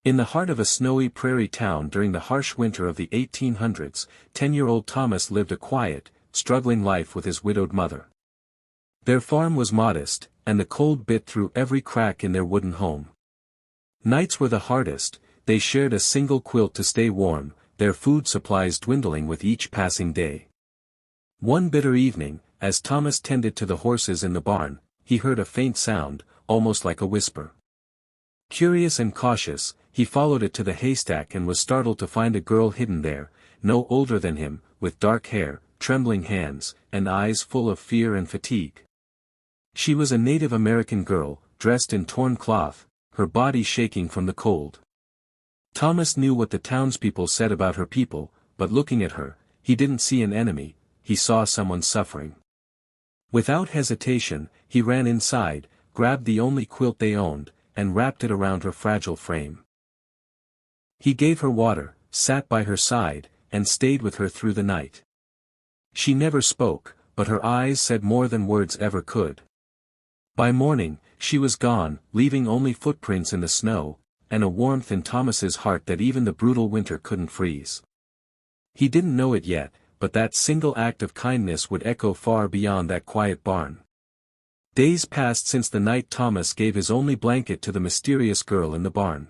In the heart of a snowy prairie town during the harsh winter of the 1800s, 10-year-old Thomas lived a quiet, struggling life with his widowed mother. Their farm was modest, and the cold bit through every crack in their wooden home. Nights were the hardest, they shared a single quilt to stay warm, their food supplies dwindling with each passing day. One bitter evening, as Thomas tended to the horses in the barn, he heard a faint sound, almost like a whisper. Curious and cautious, he followed it to the haystack and was startled to find a girl hidden there, no older than him, with dark hair, trembling hands, and eyes full of fear and fatigue. She was a Native American girl, dressed in torn cloth, her body shaking from the cold. Thomas knew what the townspeople said about her people, but looking at her, he didn't see an enemy, he saw someone suffering. Without hesitation, he ran inside, grabbed the only quilt they owned, and wrapped it around her fragile frame. He gave her water, sat by her side, and stayed with her through the night. She never spoke, but her eyes said more than words ever could. By morning, she was gone, leaving only footprints in the snow, and a warmth in Thomas's heart that even the brutal winter couldn't freeze. He didn't know it yet, but that single act of kindness would echo far beyond that quiet barn. Days passed since the night Thomas gave his only blanket to the mysterious girl in the barn.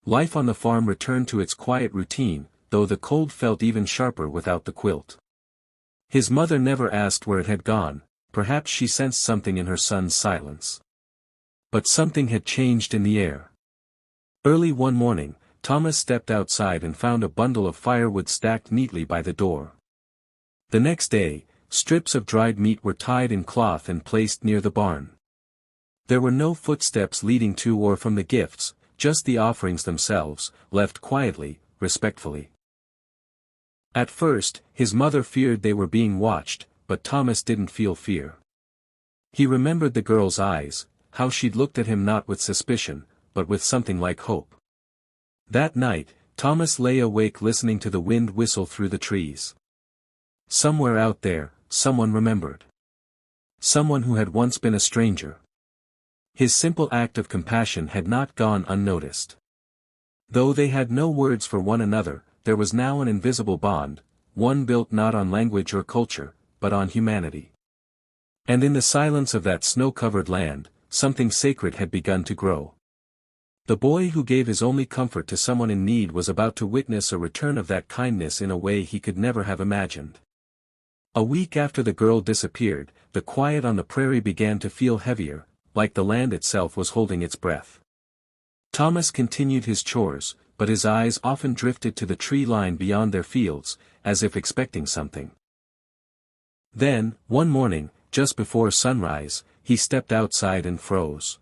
Life on the farm returned to its quiet routine, though the cold felt even sharper without the quilt. His mother never asked where it had gone, perhaps she sensed something in her son's silence. But something had changed in the air. Early one morning, Thomas stepped outside and found a bundle of firewood stacked neatly by the door. The next day, strips of dried meat were tied in cloth and placed near the barn. There were no footsteps leading to or from the gifts, just the offerings themselves, left quietly, respectfully. At first, his mother feared they were being watched, but Thomas didn't feel fear. He remembered the girl's eyes, how she'd looked at him not with suspicion, but with something like hope. That night, Thomas lay awake listening to the wind whistle through the trees. Somewhere out there, someone remembered. Someone who had once been a stranger. His simple act of compassion had not gone unnoticed. Though they had no words for one another, there was now an invisible bond, one built not on language or culture, but on humanity. And in the silence of that snow-covered land, something sacred had begun to grow. The boy who gave his only comfort to someone in need was about to witness a return of that kindness in a way he could never have imagined. A week after the girl disappeared, the quiet on the prairie began to feel heavier, like the land itself was holding its breath. Thomas continued his chores, but his eyes often drifted to the tree line beyond their fields, as if expecting something. Then, one morning, just before sunrise, he stepped outside and froze.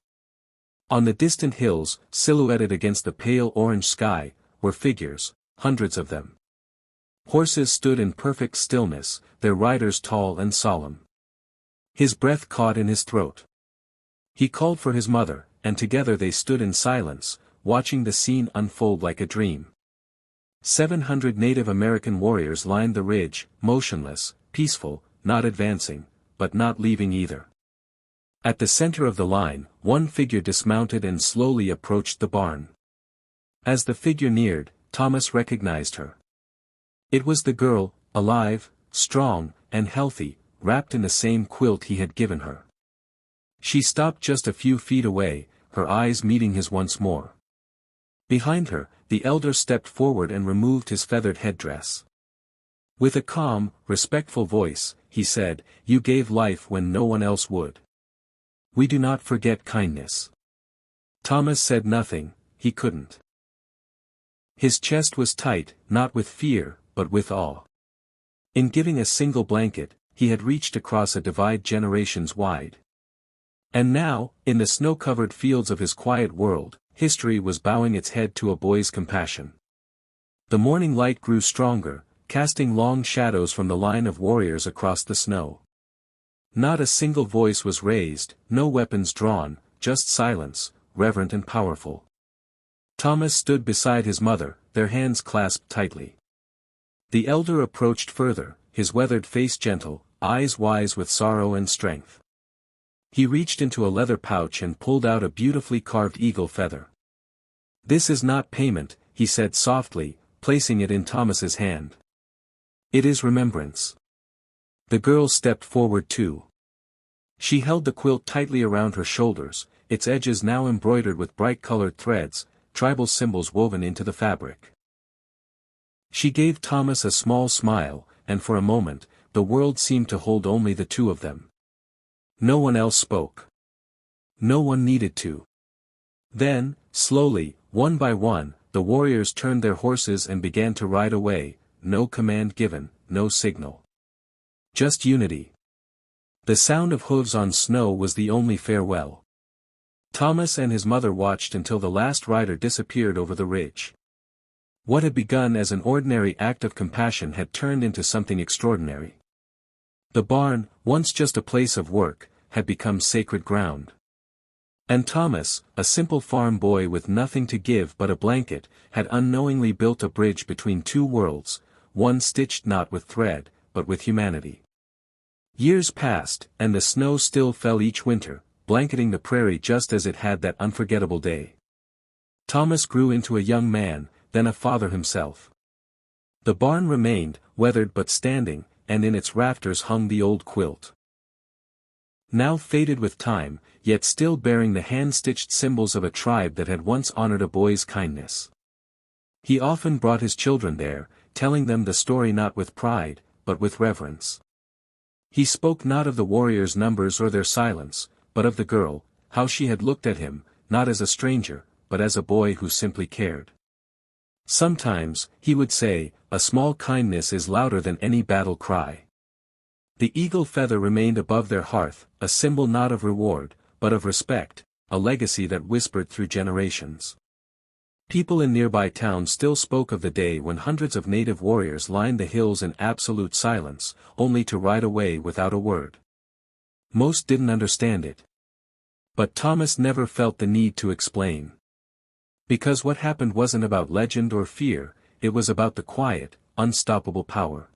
On the distant hills, silhouetted against the pale orange sky, were figures, hundreds of them. Horses stood in perfect stillness, their riders tall and solemn. His breath caught in his throat. He called for his mother, and together they stood in silence, watching the scene unfold like a dream. 700 Native American warriors lined the ridge, motionless, peaceful, not advancing, but not leaving either. At the center of the line, one figure dismounted and slowly approached the barn. As the figure neared, Thomas recognized her. It was the girl, alive, strong, and healthy, wrapped in the same quilt he had given her. She stopped just a few feet away, her eyes meeting his once more. Behind her, the elder stepped forward and removed his feathered headdress. With a calm, respectful voice, he said, "You gave life when no one else would. We do not forget kindness." Thomas said nothing, he couldn't. His chest was tight, not with fear, but with awe. In giving a single blanket, he had reached across a divide generations wide. And now, in the snow-covered fields of his quiet world, history was bowing its head to a boy's compassion. The morning light grew stronger, casting long shadows from the line of warriors across the snow. Not a single voice was raised, no weapons drawn, just silence, reverent and powerful. Thomas stood beside his mother, their hands clasped tightly. The elder approached further, his weathered face gentle, eyes wise with sorrow and strength. He reached into a leather pouch and pulled out a beautifully carved eagle feather. "This is not payment," he said softly, placing it in Thomas's hand. "It is remembrance." The girl stepped forward too. She held the quilt tightly around her shoulders, its edges now embroidered with bright-colored threads, tribal symbols woven into the fabric. She gave Thomas a small smile, and for a moment, the world seemed to hold only the two of them. No one else spoke. No one needed to. Then, slowly, one by one, the warriors turned their horses and began to ride away, no command given, no signal. Just unity. The sound of hooves on snow was the only farewell. Thomas and his mother watched until the last rider disappeared over the ridge. What had begun as an ordinary act of compassion had turned into something extraordinary. The barn, once just a place of work, had become sacred ground. And Thomas, a simple farm boy with nothing to give but a blanket, had unknowingly built a bridge between two worlds, one stitched not with thread, but with humanity. Years passed, and the snow still fell each winter, blanketing the prairie just as it had that unforgettable day. Thomas grew into a young man, then a father himself. The barn remained, weathered but standing, and in its rafters hung the old quilt. Now faded with time, yet still bearing the hand-stitched symbols of a tribe that had once honored a boy's kindness. He often brought his children there, telling them the story not with pride, but with reverence. He spoke not of the warriors' numbers or their silence, but of the girl, how she had looked at him, not as a stranger, but as a boy who simply cared. Sometimes, he would say, a small kindness is louder than any battle cry. The eagle feather remained above their hearth, a symbol not of reward, but of respect, a legacy that whispered through generations. People in nearby towns still spoke of the day when hundreds of native warriors lined the hills in absolute silence, only to ride away without a word. Most didn't understand it. But Thomas never felt the need to explain. Because what happened wasn't about legend or fear, it was about the quiet, unstoppable power.